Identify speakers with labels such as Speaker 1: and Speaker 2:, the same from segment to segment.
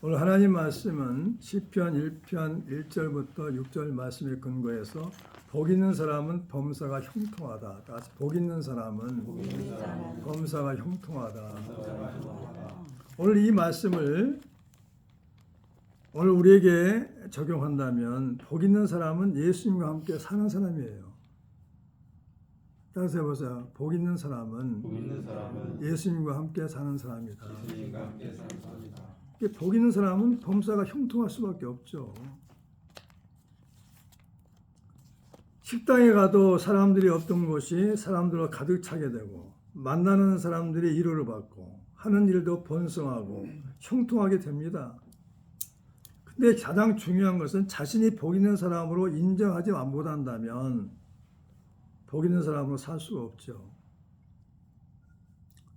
Speaker 1: 오늘 하나님 말씀은 시편 1편 1절부터 6절 말씀에 근거해서 복 있는 사람은 범사가 형통하다. 다시 복 있는 사람은 범사가 형통하다. 오늘 이 말씀을 오늘 우리에게 적용한다면 복 있는 사람은 예수님과 함께 사는 사람이에요. 따라서 해보세요. 복 있는 사람은 예수님과 함께 사는 사람이다. 복 있는 사람은 범사가 형통할 수밖에 없죠. 식당에 가도 사람들이 없던 곳이 사람들로 가득 차게 되고 만나는 사람들이 위로를 받고 하는 일도 번성하고 형통하게 됩니다. 근데 가장 중요한 것은 자신이 복 있는 사람으로 인정하지 못한다면 복 있는 사람으로 살 수가 없죠.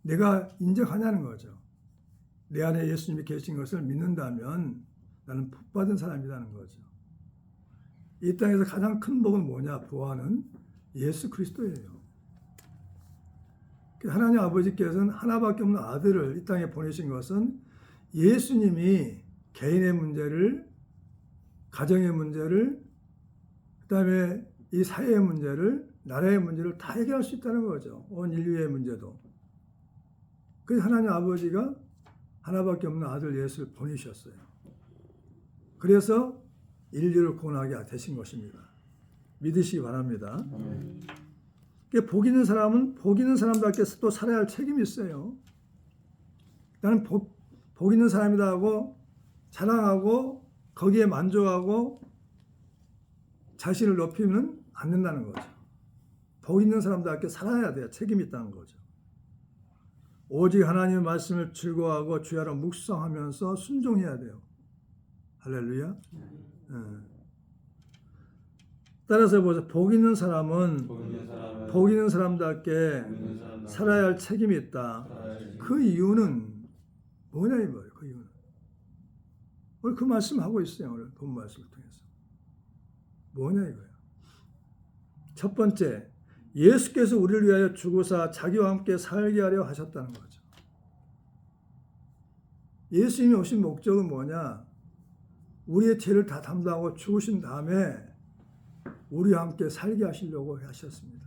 Speaker 1: 내가 인정하냐는 거죠. 내 안에 예수님이 계신 것을 믿는다면 나는 복받은 사람이라는 거죠. 이 땅에서 가장 큰 복은 뭐냐? 부활은 예수 그리스도예요. 하나님 아버지께서는 하나밖에 없는 아들을 이 땅에 보내신 것은 예수님이 개인의 문제를, 가정의 문제를, 그 다음에 이 사회의 문제를, 나라의 문제를 다 해결할 수 있다는 거죠. 온 인류의 문제도. 그래서 하나님 아버지가 하나밖에 없는 아들 예수를 보내셨어요. 그래서 인류를 구원하게 되신 것입니다. 믿으시기 바랍니다. 복 있는 사람은 복 있는 사람답게 또 살아야 할 책임이 있어요. 나는 복 있는 사람이다 하고 자랑하고 거기에 만족하고 자신을 높이면 안 된다는 거죠. 복 있는 사람답게 살아야 돼요. 책임이 있다는 거죠. 오직 하나님의 말씀을 즐거워하고 주야로 묵상하면서 순종해야 돼요. 할렐루야. 따라서 보세요. 복 있는 사람은 복 있는 사람답게 살아야 할 책임이 있다. 그 이유는 뭐냐 이거예요. 그 이유는 오늘 그 말씀하고 있어요. 오늘 본 말씀을 통해서 뭐냐 이거예요. 첫 번째, 예수께서 우리를 위하여 죽으사 자기와 함께 살게 하려 하셨다는 거죠. 예수님이 오신 목적은 뭐냐? 우리의 죄를 다 담당하고 죽으신 다음에 우리와 함께 살게 하시려고 하셨습니다.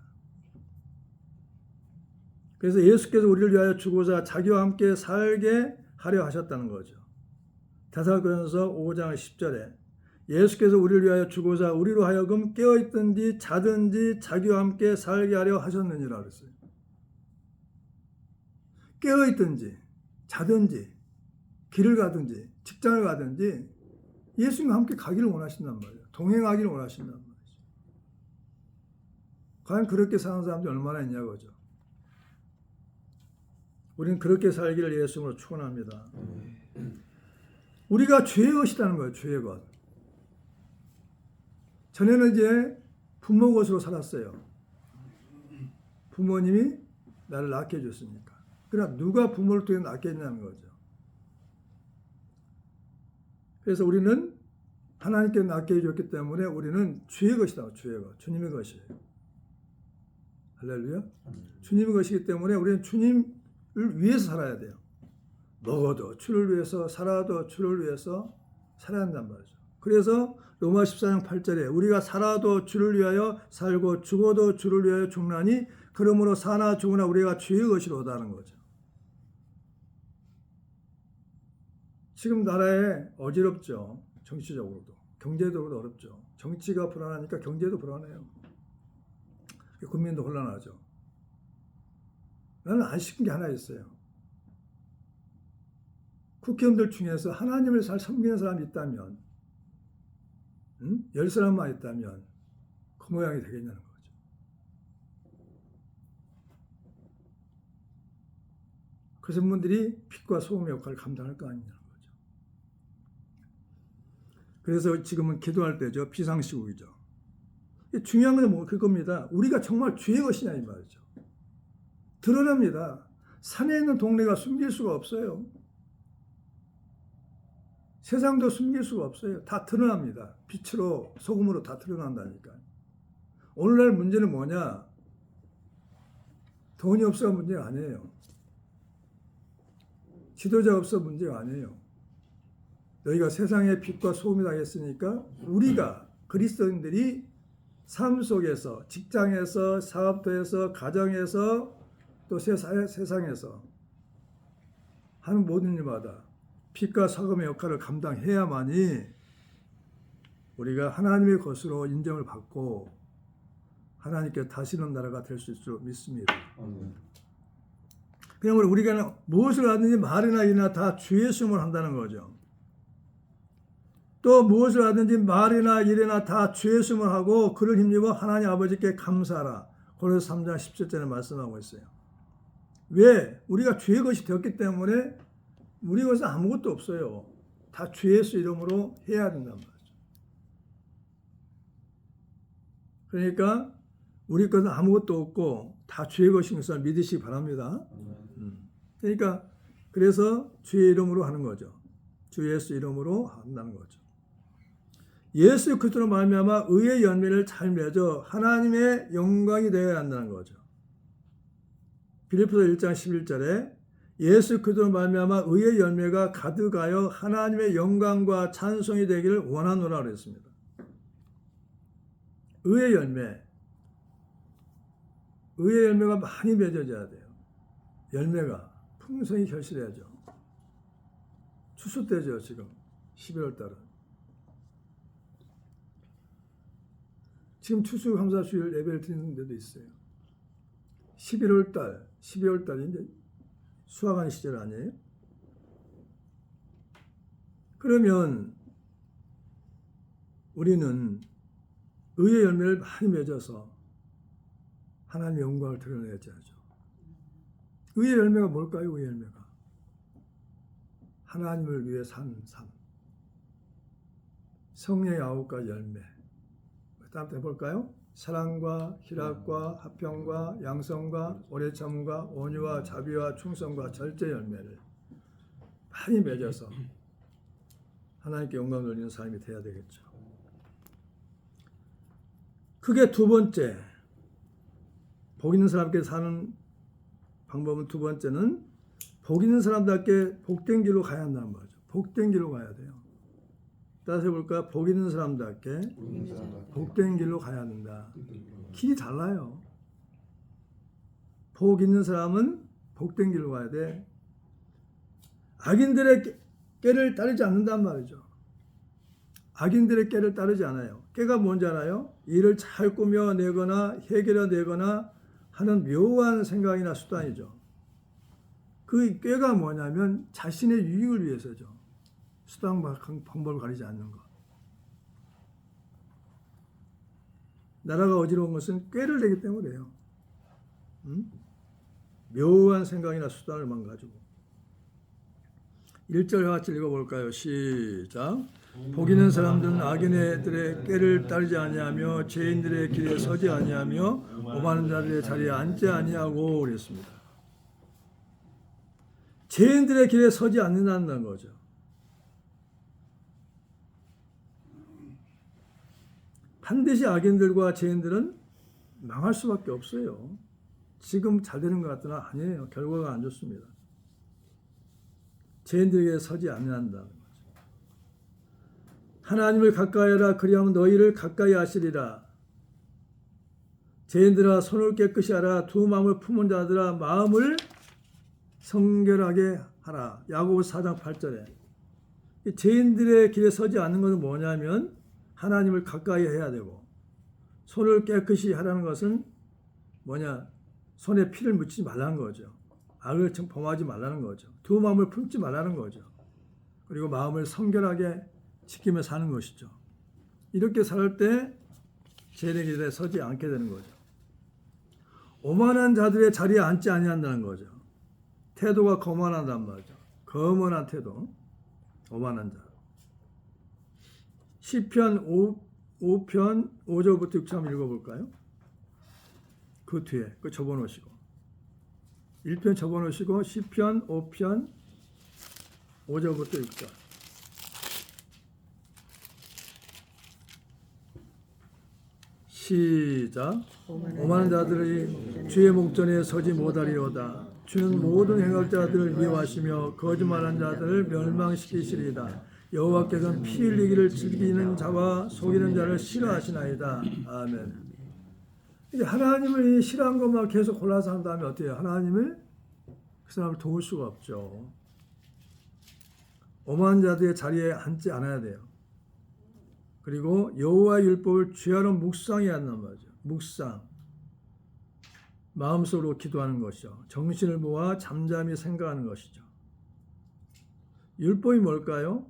Speaker 1: 그래서 예수께서 우리를 위하여 죽으사 자기와 함께 살게 하려 하셨다는 거죠. 데살로니가서 5장 10절에 예수께서 우리를 위하여 죽으사 우리로 하여금 깨어있든지 자든지 자기와 함께 살게 하려 하셨느니라 그랬어요. 깨어있든지 자든지 길을 가든지 직장을 가든지 예수님과 함께 가기를 원하신단 말이에요. 동행하기를 원하신단 말이죠. 과연 그렇게 사는 사람들이 얼마나 있냐고죠. 우리는 그렇게 살기를 예수님으로 축원합니다. 우리가 죄의 것이라는 거예요. 죄의 것. 전에는 이제 부모 것으로 살았어요. 부모님이 나를 낳게 해줬으니까. 그러나 누가 부모를 통해 낳게 했냐는 거죠. 그래서 우리는 하나님께 낳게 해줬기 때문에 우리는 주의 것이다. 주의 것. 주님의 것이에요. 할렐루야. 주님의 것이기 때문에 우리는 주님을 위해서 살아야 돼요. 먹어도 주를 위해서, 살아도 주를 위해서 살아야 한단 말이죠. 그래서 로마 14장 8절에 우리가 살아도 주를 위하여 살고 죽어도 주를 위하여 죽나니 그러므로 사나 죽으나 우리가 주의 것이로다는 거죠. 지금 나라에 어지럽죠. 정치적으로도. 경제적으로도 어렵죠. 정치가 불안하니까 경제도 불안해요. 국민도 혼란하죠. 나는 안 시킨 게 하나 있어요. 국회의원들 중에서 하나님을 잘 섬기는 사람이 있다면 10사람만 있다면 그 모양이 되겠냐는 거죠. 그래서 분들이 빛과 소금의 역할을 감당할 거 아니냐는 거죠. 그래서 지금은 기도할 때죠. 비상시국이죠. 중요한 건 그겁니다. 우리가 정말 주의 것이냐 이 말이죠. 드러납니다. 산에 있는 동네가 숨길 수가 없어요. 세상도 숨길 수가 없어요. 다 드러납니다. 빛으로 소금으로 다 드러난다니까. 오늘날 문제는 뭐냐? 돈이 없어가 문제가 아니에요. 지도자 없어 문제가 아니에요. 너희가 세상의 빛과 소금이 되겠으니까 우리가 그리스도인들이 삶 속에서, 직장에서, 사업터에서, 가정에서, 또 세상에서 하는 모든 일마다 빛과 소금의 역할을 감당해야만이 우리가 하나님의 것으로 인정을 받고 하나님께 다시는 나라가 될 수 있을 줄 믿습니다. 그러면 우리가 무엇을 하든지 말이나 일이나 다 주의 수을 한다는 거죠. 또 무엇을 하든지 말이나 일이나 다 주의 수을 하고 그를 힘입어 하나님 아버지께 감사하라. 고린도서 3장 17절에 말씀하고 있어요. 왜? 우리가 주의 것이 되었기 때문에 우리 것은 아무것도 없어요. 다 주의 예수 이름으로 해야 된단 말이죠. 그러니까 우리 것은 아무것도 없고 다 주의 것인 것을 믿으시기 바랍니다. 그러니까 그래서 주의 이름으로 하는 거죠. 주 예수 이름으로 한다는 거죠. 예수 그리스도로 말미암아 의의 열매를 잘 맺어 하나님의 영광이 되어야 한다는 거죠. 빌립보서 1장 11절에 예수 그리스도로 말미암아 의의 열매가 가득하여 하나님의 영광과 찬송이 되기를 원하노라 그랬습니다. 의의 열매가 많이 맺어져야 돼요. 열매가 풍성히 결실해야죠. 추수 때죠. 지금 11월 달은. 지금 추수감사주일 예배를 드리는 데도 있어요. 11월 달, 12월 달이 이제 수확하는 시절 아니에요? 그러면 우리는 의의 열매를 많이 맺어서 하나님의 영광을 드러내야죠. 의의 열매가 뭘까요? 의의 열매가 하나님을 위해 산 삶. 성령의 9가지 열매. 다음 때 해볼까요? 사랑과 희락과 화평과 양성과 오래 참음과 온유와 자비와 충성과 절제 열매를 많이 맺어서 하나님께 영광 돌리는 삶이 돼야 되겠죠. 그게 두 번째, 복 있는 사람께 사는 방법은 두 번째는 복 있는 사람답게 복된 길로 가야 한다는 거죠. 복된 길로 가야 돼요. 따라서 해볼까? 복 있는 사람답게 복된 길로 가야 한다. 길이 달라요. 복 있는 사람은 복된 길로 가야 돼. 악인들의 꾀를 따르지 않는단 말이죠. 악인들의 꾀를 따르지 않아요. 꾀가 뭔지 알아요? 일을 잘 꾸며내거나 해결해내거나 하는 묘한 생각이나 수단이죠. 그 꾀가 뭐냐면 자신의 유익을 위해서죠. 수단과 방법을 가리지 않는 것. 나라가 어지러운 것은 꾀를 내기 때문에요. 묘한 생각이나 수단을만 가지고. 1절 같이 읽어볼까요? 시작. 복 있는 사람들은 악인들의 꾀를 따르지 아니하며 죄인들의 길에 서지 아니하며 오만한 자들의 자리에 앉지 아니하고 그랬습니다. 죄인들의 길에 서지 않는다는 거죠. 반드시 악인들과 죄인들은 망할 수밖에 없어요. 지금 잘 되는 것 같으나 아니에요. 결과가 안 좋습니다. 죄인들에게 서지 않는다는 거죠. 하나님을 가까이 하라. 그리하면 너희를 가까이 하시리라. 죄인들아 손을 깨끗이 하라. 두 마음을 품은 자들아 마음을 성결하게 하라. 야고보서 4장 8절에 죄인들의 길에 서지 않는 것은 뭐냐면 하나님을 가까이 해야 되고 손을 깨끗이 하라는 것은 뭐냐? 손에 피를 묻히지 말라는 거죠. 악을 범하지 말라는 거죠. 두 마음을 품지 말라는 거죠. 그리고 마음을 성결하게 지키며 사는 것이죠. 이렇게 살 때 죄의 길에 서지 않게 되는 거죠. 오만한 자들의 자리에 앉지 아니한다는 거죠. 태도가 거만하단 말이죠. 거만한 태도. 오만한 자. 시편 5편 5절부터 6절 한번 읽어볼까요? 그 뒤에 그 접어놓으시고 1편 접어놓으시고 시편 5편 5절부터 6절 시작. 오만한 자들이 주의 목전에 서지 못하리로다. 주는 모든 행할 자들을 미워하시며 거짓말한 자들을 멸망시키시리이다. 여호와께서는 피 흘리기를 즐기는 자와 속이는 자를 싫어하시나이다. 아멘. 이제 하나님을 싫어한 것만 계속 골라서 한 다음에 어때요? 하나님을 그 사람을 도울 수가 없죠. 오만한 자들의 자리에 앉지 않아야 돼요. 그리고 여호와의 율법을 죄하러 묵상해야 한단 말이죠. 묵상. 마음속으로 기도하는 것이죠. 정신을 모아 잠잠히 생각하는 것이죠. 율법이 뭘까요?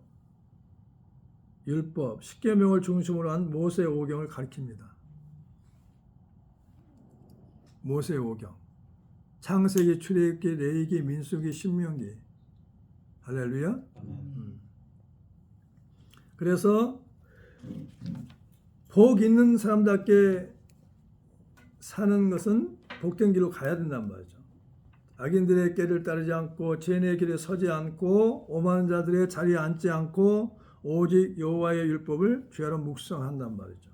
Speaker 1: 율법, 십계명을 중심으로 한 모세 오경을 가리킵니다. 모세 오경. 창세기, 출애굽기, 레위기, 민수기, 신명기. 할렐루야. 그래서 복 있는 사람답게 사는 것은 복된 길로 가야 된단 말이죠. 악인들의 길을 따르지 않고 죄인의 길에 서지 않고 오만한 자들의 자리에 앉지 않고 오직 여호와의 율법을 죄하러 묵상한단 말이죠.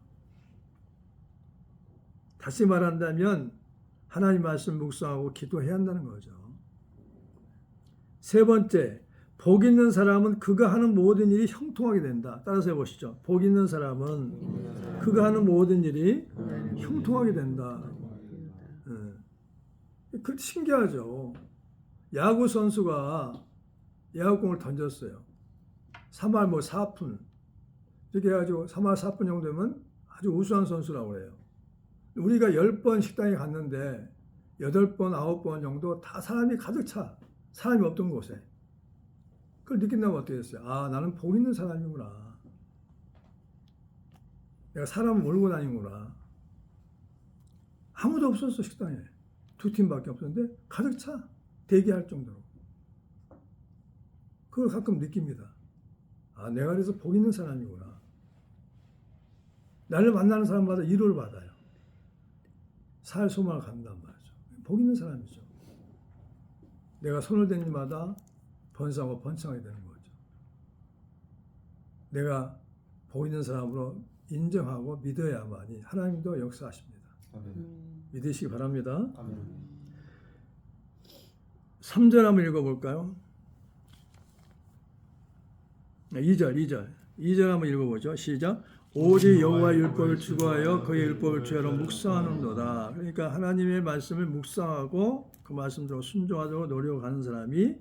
Speaker 1: 다시 말한다면 하나님 말씀 묵상하고 기도해야 한다는 거죠. 세 번째, 복 있는 사람은 그가 하는 모든 일이 형통하게 된다. 따라서 해보시죠. 복 있는 사람은 그가 하는 모든 일이 형통하게 된다. 그 신기하죠. 야구 선수가 야구공을 던졌어요. 3할 4푼 이렇게 해가지고 3할 4푼 정도면 아주 우수한 선수라고 해요. 우리가 10번 식당에 갔는데 8번, 9번 정도 다 사람이 가득 차. 사람이 없던 곳에. 그걸 느낀다면 어떻게 됐어요? 아, 나는 복 있는 사람이구나. 내가 사람을 몰고 다니구나. 아무도 없었어, 식당에. 2팀밖에 없었는데 가득 차. 대기할 정도로. 그걸 가끔 느낍니다. 아, 내가 그래서 복 있는 사람이구나. 나를 만나는 사람마다 위로를 받아요. 살 소망을 갖는단 말이죠. 복 있는 사람이죠. 내가 손을 댄 일마다 번성하고 번창하게 되는 거죠. 내가 복 있는 사람으로 인정하고 믿어야만이 하나님도 역사하십니다. 아멘. 믿으시기 바랍니다. 아멘. 3절 한번 읽어볼까요? 2절 한번 읽어보죠. 시작. 오직 여호와의 율법을 추구하여 그의 율법을 죄하러 묵상하는도다. 그러니까 하나님의 말씀을 묵상하고 그 말씀대로 순종하도록 노력하는 사람이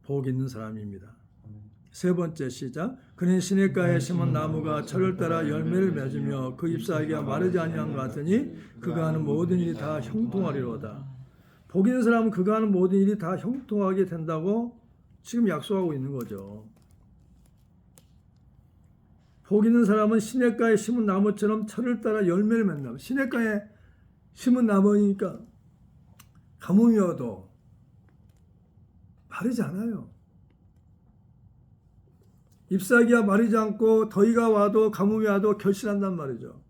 Speaker 1: 복 있는 사람입니다. 세 번째 시작. 그는 시냇가에 심은 나무가 철을 따라 열매를 맺으며 그 잎사귀가 마르지 아니한 것 같으니 그가 하는 모든 일이 다 형통하리로다. 복 있는 사람은 그가 하는 모든 일이 다 형통하게 된다고 지금 약속하고 있는 거죠. 복 있는 사람은 시냇가에 심은 나무처럼 철을 따라 열매를 맺는다. 시냇가에 심은 나무니까 가뭄이 와도 마르지 않아요. 잎사귀가 마르지 않고 더위가 와도 가뭄이 와도 결실한단 말이죠.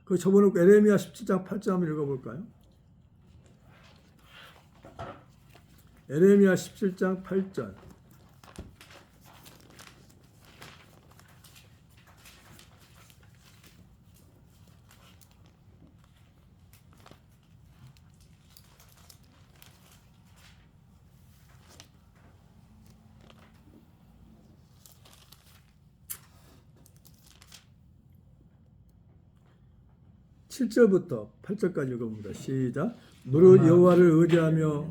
Speaker 1: 그 저번에 에레미야 17장 8절 한번 읽어볼까요? 에레미야 17장 8절. (7절부터) (8절까지) 읽어봅니다. 시작. 무릇 여호와를 의지하며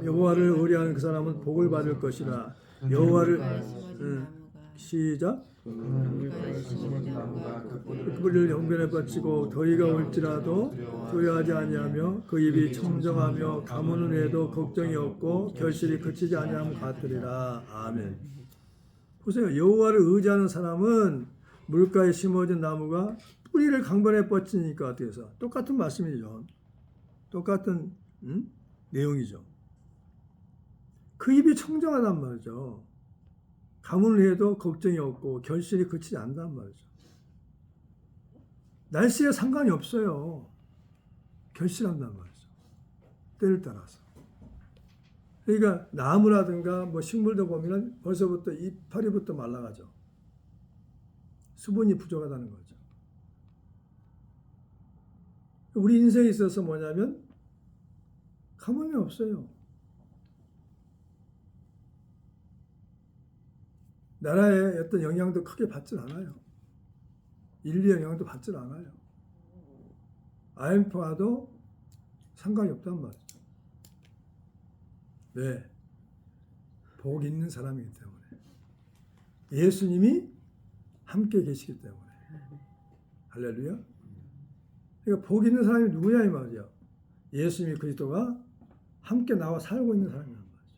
Speaker 1: 여호와를 의뢰하는 그 사람은 복을 받을 것이라. 여호와를 시작. 그 뿌리를 영변에 뻗치고 더위가 올지라도 두려워하지 아니하며 그 입이 청정하며 가뭄은 해도 걱정이 없고 결실이 그치지 아니함 같으리라. 아멘. 보세요. 여호와를 의지하는 사람은 물가에 심어진 나무가 뿌리를 강변에 뻗치니까 어떻게 해서 똑같은 말씀이죠. 똑같은 내용이죠. 그 입이 청정하단 말이죠. 가뭄을 해도 걱정이 없고 결실이 그치지 않단 말이죠. 날씨에 상관이 없어요. 결실한단 말이죠. 때를 따라서. 그러니까 나무라든가 뭐 식물도 보면 벌써부터 이파리부터 말라가죠. 수분이 부족하다는 거죠. 우리 인생에 있어서 뭐냐면 가뭄이 없어요. 나라의 어떤 영향도 크게 받질 않아요. 인류의 영향도 받질 않아요. IMF와도 상관이 없단 말이죠. 왜? 복 있는 사람이기 때문에. 예수님이 함께 계시기 때문에. 할렐루야. 그러니까 복 있는 사람이 누구냐 이 말이야. 예수님이 그리스도가 함께 나와 살고 있는 사람이란 말이죠.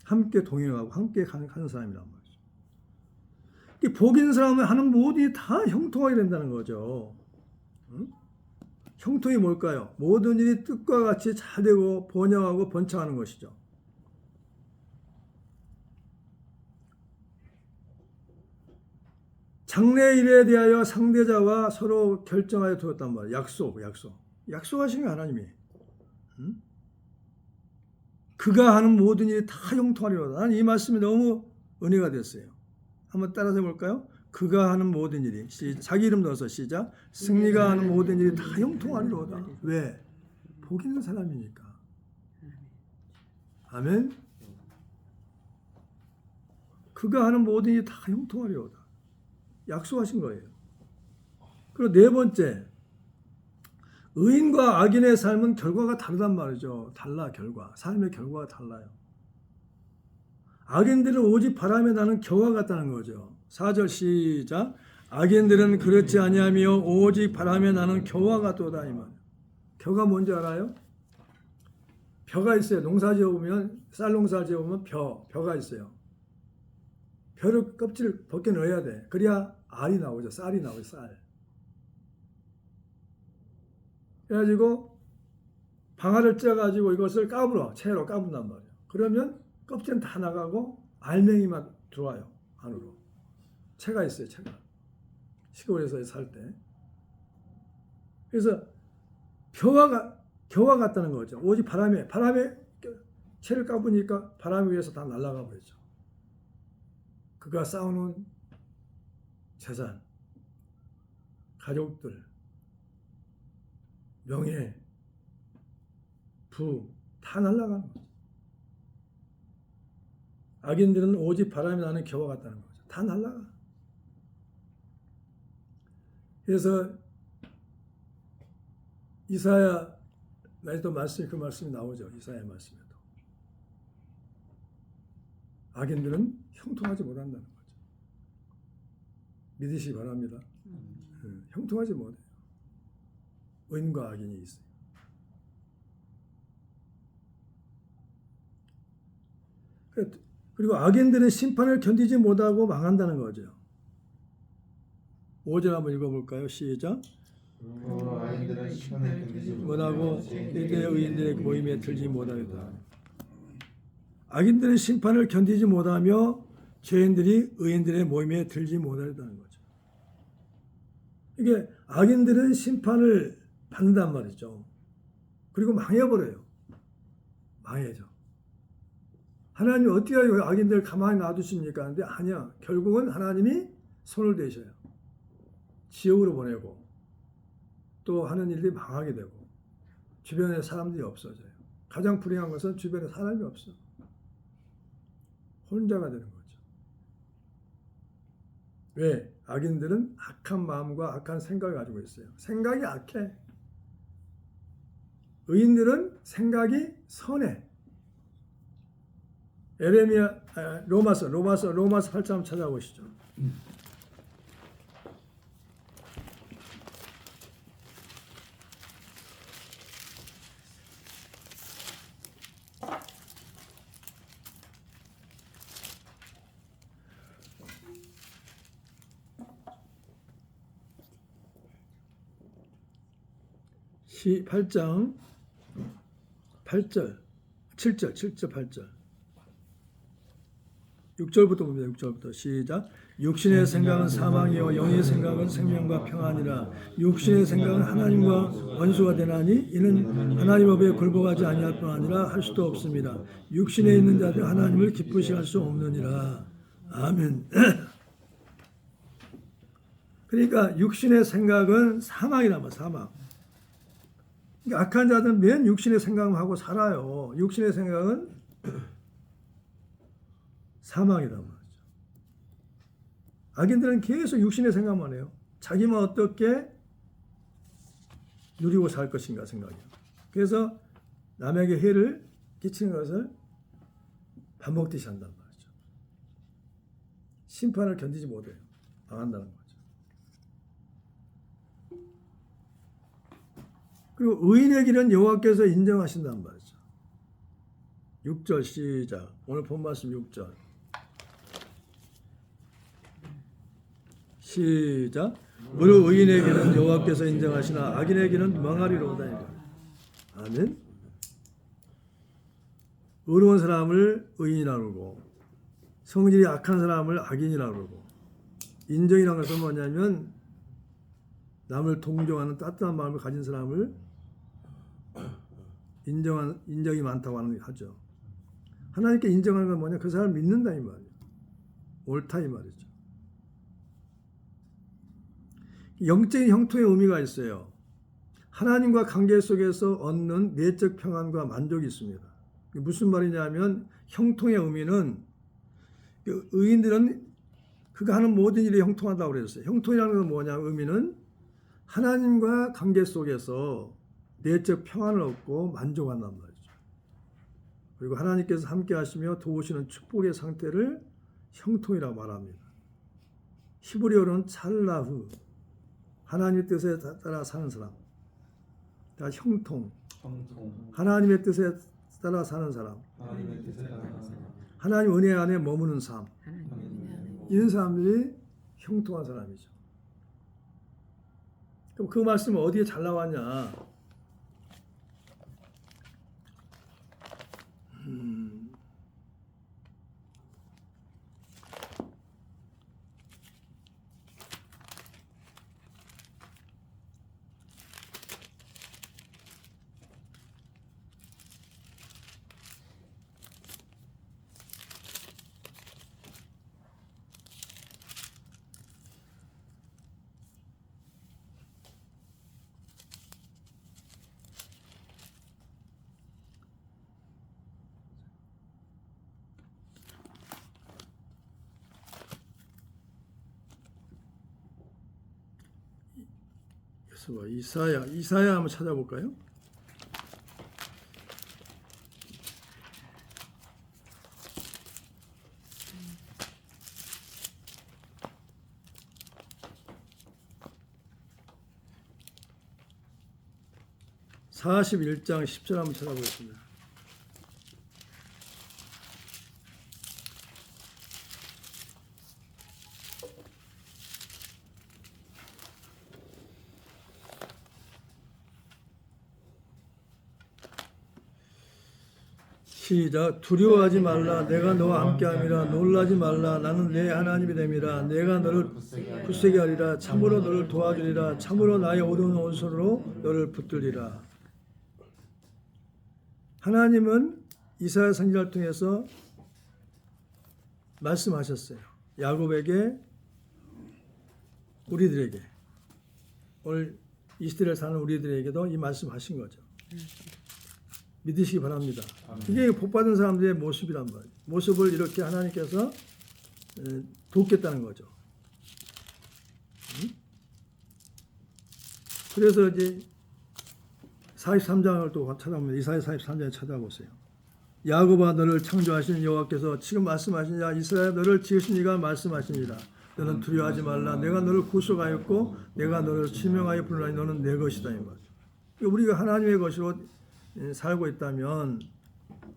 Speaker 1: 함께 동행하고 함께 가는 사람이란 말이죠. 복 있는 사람은 하는 모든 일이 다 형통하게 된다는 거죠. 응? 형통이 뭘까요? 모든 일이 뜻과 같이 잘 되고 번영하고 번창하는 것이죠. 장래 일에 대하여 상대자와 서로 결정하여 두었단 말이에요. 약속하신 게 하나님이. 응? 그가 하는 모든 일이 다 형통하리로다. 나는 이 말씀이 너무 은혜가 됐어요. 한번 따라서 해볼까요? 그가 하는 모든 일이, 자기 이름 넣어서 시작. 승리가 하는 모든 일이 다 형통하리로다. 왜? 복 있는 사람이니까. 아멘. 그가 하는 모든 일이 다 형통하리로다. 약속하신 거예요. 그리고 네 번째, 의인과 악인의 삶은 결과가 다르단 말이죠. 달라, 결과. 삶의 결과가 달라요. 악인들은 오직 바람에 나는 겨와 같다는 거죠. 4절 시작. 악인들은 그렇지 아니하며 오직 바람에 나는 겨와 같도다 이 말. 겨가 뭔지 알아요? 벼가 있어요. 농사 지어보면, 쌀 농사 지어보면 벼가 있어요. 벼를 껍질 벗겨 넣어야 돼. 그래야 알이 나오죠. 쌀이 나오죠. 쌀. 그래가지고 방아를 쪄가지고 이것을 채로 까분단 말이에요. 그러면 껍질은 다 나가고 알맹이만 들어와요. 안으로. 채가 있어요. 채가. 시골에서 살 때. 그래서 겨와 같다는 거죠. 오직 바람에 채를 까보니까 바람 위에서 다 날아가 버리죠. 그가 쌓아놓은 재산, 가족들, 명예, 부 다 날아가는 거죠. 악인들은 오직 바람이 나는 겨와 같다는 거죠. 다 날아가. 그래서 이사야 또 그 말씀이 나오죠. 이사야 말씀에도. 악인들은 형통하지 못한다는 거죠. 믿으시기 바랍니다. 형통하지 못해요. 의인과 악인이 있어요. 그리고 악인들은 심판을 견디지 못하고 망한다는 거죠. 5절 한번 읽어볼까요? 시작.
Speaker 2: 악인들은 심판을 견디지
Speaker 1: 못하고 의인들의 모임에 들지 못하였다. 악인들은 심판을 견디지 못하며 죄인들이 의인들의 모임에 들지 못하였다는 거죠. 이게 악인들은 심판을 받는단 말이죠. 그리고 망해버려요. 망해져. 하나님이 어떻게 악인들을 가만히 놔두십니까? 근데 아니야. 결국은 하나님이 손을 대셔요. 지옥으로 보내고 또 하는 일들이 망하게 되고 주변에 사람들이 없어져요. 가장 불행한 것은 주변에 사람이 없어. 혼자가 되는 거죠. 왜? 악인들은 악한 마음과 악한 생각을 가지고 있어요. 생각이 악해. 의인들은 생각이 선해. 로마서 8장 찾아보시죠. 시 8장 8절 7절 8절 6절부터 봅니다. 6절부터 시작. 육신의 생각은 사망이요 영의 생각은 생명과 평안이라. 육신의 생각은 하나님과 원수가 되나니 이는 하나님 법에 굴복하지 아니할 뿐 아니라 할 수도 없습니다. 육신에 있는 자들 하나님을 기쁘시게 할 수 없느니라. 아멘. 그러니까 육신의 생각은 사망이란 말이야. 사망. 그러니까 악한 자들은 맨 육신의 생각만 하고 살아요. 육신의 생각은 사망이란 말이죠. 악인들은 계속 육신의 생각만 해요. 자기만 어떻게 누리고 살 것인가 생각이에요. 그래서 남에게 해를 끼치는 것을 반복듯이 한단 말이죠. 심판을 견디지 못해요. 당한다는 거죠. 그리고 의인의 길은 여호와께서 인정하신단 말이죠. 6절 시작. 오늘 본 말씀 6절. 시작. 무릇 의인의 길은 여호와께서 인정하시나 악인의 길은 망하리로다. 아멘. 의로운 사람을 의인이라고 그러고 성질이 악한 사람을 악인이라고 그러고 인정이라는 것은 뭐냐면 남을 동정하는 따뜻한 마음을 가진 사람을 인정이 많다고 하죠. 하나님께 인정하는 건 뭐냐? 그 사람을 믿는다 이 말이에요. 옳다 이 말이죠. 영적인 형통의 의미가 있어요. 하나님과 관계 속에서 얻는 내적 평안과 만족이 있습니다. 무슨 말이냐면 형통의 의미는 의인들은 그가 하는 모든 일이 형통하다고 그랬어요. 형통이라는 건 뭐냐? 의미는 하나님과 관계 속에서 내적 평안을 얻고 만족한단 말이죠. 그리고 하나님께서 함께 하시며 도우시는 축복의 상태를 형통이라고 말합니다. 히브리어로는 찰라흐, 하나님의 뜻에 따라 사는 사람. 다 형통. 하나님의 뜻에 따라 사는 사람. 하나님 은혜 안에 머무는 삶. 이런 사람들이 형통한 사람이죠. 그럼 그 말씀은 어디에 잘 나왔냐? 이사야 한번 찾아볼까요? (41장 10절) 한번 찾아보겠습니다. 시작. 두려워하지 말라. 내가 너와 함께함이라. 놀라지 말라. 나는 내 하나님이 됨이라. 내가 너를 굳세게 하리라. 참으로 너를 도와주리라. 참으로 나의 어두운 오른손으로 너를 붙들리라. 하나님은 이사야 선지자를 통해서 말씀하셨어요. 야곱에게, 우리들에게, 오늘 이 시대를 사는 우리들에게도 이 말씀하신 거죠. 믿으시기 바랍니다. 이게 복받은 사람들의 모습이란 말이에요. 모습을 이렇게 하나님께서 돕겠다는 거죠. 그래서 이제 43장을 또 찾아보면 이사야 43장에 찾아보세요. 야곱아 너를 창조하신 여호와께서 지금 말씀하신 자 이스라엘 너를 지으신 이가 말씀하십니다. 너는 두려워하지 말라. 내가 너를 구속하였고 내가 너를 지명하여 부르나니 너는 내 것이다 이 말이죠. 우리가 하나님의 것으로 살고 있다면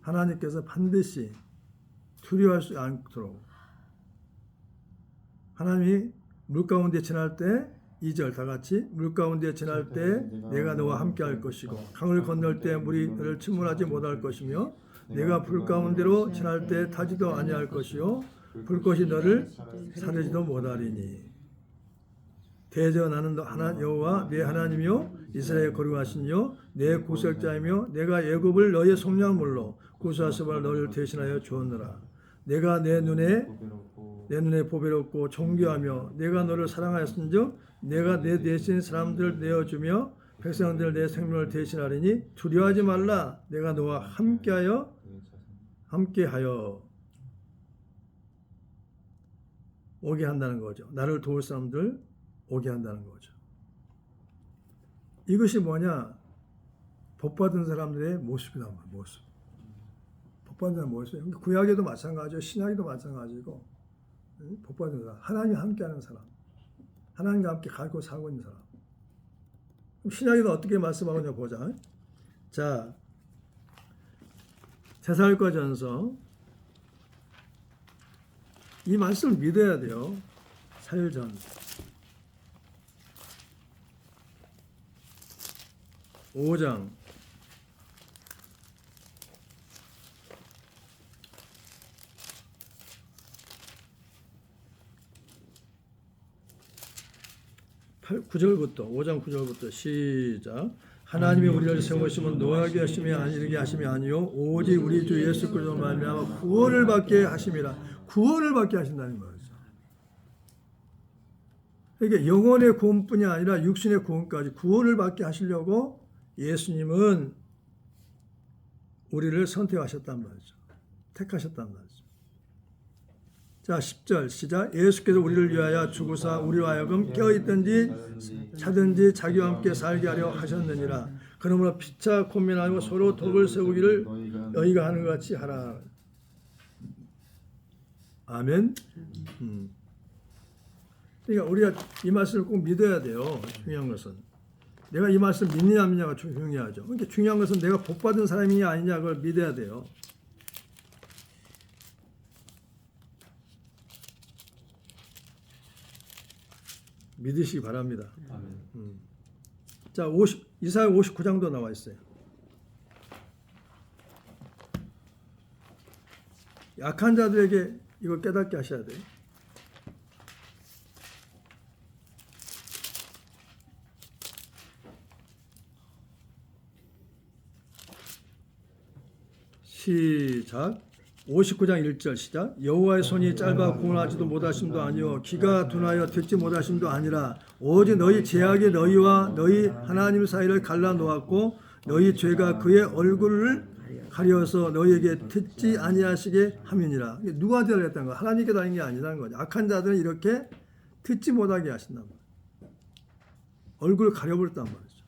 Speaker 1: 하나님께서 반드시 두려워할 수 않도록 하나님이 물 가운데 지날 때 2절 다 같이 물 가운데 지날 때 내가 너와 함께 할 것이고 강을 건널 때 물이 너를 침몰하지 못할 것이며 내가 불 가운데로 지날 때 타지도 아니할 것이요 불꽃이 너를 사르지도 못하리니 대저 나는 하나 여호와 내 하나님이요 이스라엘 거룩하시니요 내 구속자이며 내가 애굽을 너의 속량물로 구수하시바 너를 대신하여 주었노라. 내가 내 눈에 보배롭고 존귀하며 내가 너를 사랑하였은즉 내가 내 대신 사람들을 내어주며 백성들 내 생명을 대신하리니 두려워하지 말라. 내가 너와 함께하여 오게 한다는 거죠. 나를 도울 사람들 오게 한다는 거죠. 이것이 뭐냐? 복받은 사람들의 모습이란 말이에요. 모습. 복받은 사람 모습이에요. 구약에도 마찬가지고 신약에도 마찬가지고 복받은 사람. 하나님과 함께하는 사람. 하나님과 함께 가고 살고 있는 사람. 그럼 신약에도 어떻게 말씀하느냐 보자. 자, 데살로니가전서 이 말씀을 믿어야 돼요. 사일전 5장 9절부터 5장 9절부터 시작. 하나님이 우리를 세우시면 노하게 하심이 아니르게 하심이 아니요 오직 우리 주 예수 그리스도 말미암아 구원을 받게 하심이라. 구원을 받게 하신다는 거죠. 그러니까 영혼의 구원뿐이 아니라 육신의 구원까지 구원을 받게 하시려고 예수님은 우리를 선택하셨단 말이죠. 택하셨단 말이죠. 자, 10절 시작. 예수께서 우리를 위하여 죽으사 우리와 하여금 깨어있든지 자든지 자기와 함께 살게 하려 하셨느니라. 그러므로 피차 고민하고 서로 덕을 세우기를 너희가 하는 것 같이 하라. 아멘. 그러니까 우리가 이 말씀을 꼭 믿어야 돼요. 중요한 것은 내가 이 말씀 믿느냐 안 믿느냐가 중요하죠. 그러니까 중요한 것은 내가 복받은 사람이냐 아니냐 그걸 믿어야 돼요. 믿으시기 바랍니다. 자, 이사야 59장도 나와 있어요. 약한 자들에게 이걸 깨닫게 하셔야 돼요. 시작. 59장 1절 시작. 여호와의 손이 짧아 구원하지도 못하심도 아니요 귀가 둔하여 듣지 못하심도 아니라 오직 너희 죄악이 너희와 너희 하나님 사이를 갈라 놓았고 너희 죄가 그의 얼굴을 가려서 너희에게 듣지 아니하시게 함이니라. 누구한테 달렸다는 거야? 하나님께 달린 게 아니라는 거죠. 악한 자들은 이렇게 듣지 못하게 하신단 말이에요. 얼굴을 가려버렸단 말이죠.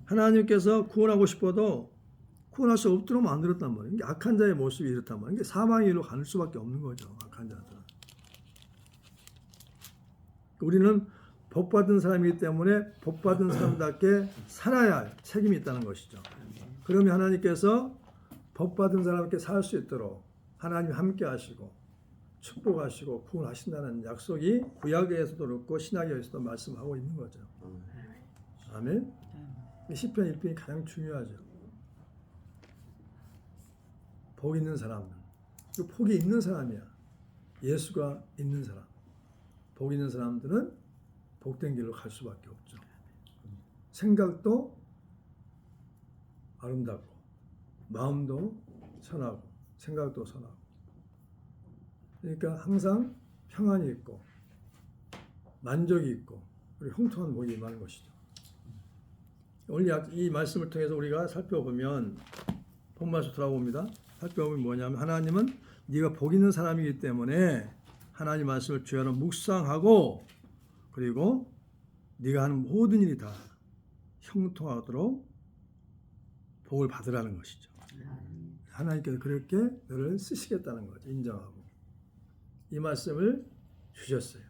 Speaker 1: 하나님께서 구원하고 싶어도 구원할 수 없도록 만들었단 말이에요. 악한 자의 모습이 이렇단 말이에요. 사망의 길로 갈 수밖에 없는 거죠. 악한 자들은. 우리는 복받은 사람이기 때문에 복받은 사람답게 살아야 할 책임이 있다는 것이죠. 그러면 하나님께서 복받은 사람답게 살 수 있도록 하나님 함께 하시고 축복하시고 구원하신다는 약속이 구약에서도 그렇고 신약에서도 말씀하고 있는 거죠. 아멘. 시편 1편이 가장 중요하죠. 복 있는 사람은 그 복이 있는 사람이야. 예수가 있는 사람. 복 있는 사람들은 복된 길로 갈 수밖에 없죠. 생각도 아름답고 마음도 선하고 생각도 선하고 그러니까 항상 평안이 있고 만족이 있고 그리고 형통한 복이 임하는 것이죠. 오늘 이 말씀을 통해서 우리가 살펴보면 본말씀 돌아옵니다. 살펴보면 뭐냐면 하나님은 네가 복 있는 사람이기 때문에 하나님 말씀을 주야로 묵상하고 그리고 네가 하는 모든 일이 다 형통하도록 복을 받으라는 것이죠. 하나님께서 그렇게 너를 쓰시겠다는 거죠. 인정하고 이 말씀을 주셨어요.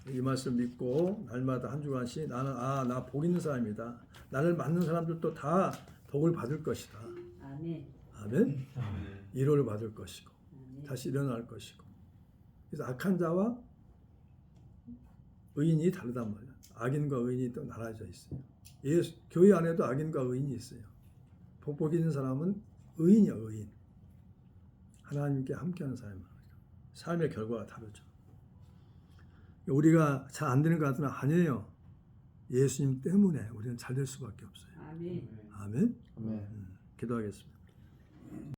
Speaker 1: 이 말씀 믿고 날마다 한 주간씩 나는 나 복 있는 사람이다. 나를 맞는 사람들도 다 복을 받을 것이다.
Speaker 3: 아멘.
Speaker 1: 아멘. 위로를 받을 것이고 다시 일어날 것이고. 그래서 악한 자와 의인이 다르단 말이야. 악인과 의인이 또 나눠져 있어요. 교회 안에도 악인과 의인이 있어요. 복 있는 사람은 의인이야, 의인. 하나님께 함께하는 사람이야. 삶의 결과가 다르죠. 우리가 잘 안 되는 것 같으면 아니에요. 예수님 때문에 우리는 잘 될 수밖에 없어요.
Speaker 3: 아멘.
Speaker 1: 아멘.
Speaker 2: 아멘.
Speaker 1: 기도하겠습니다.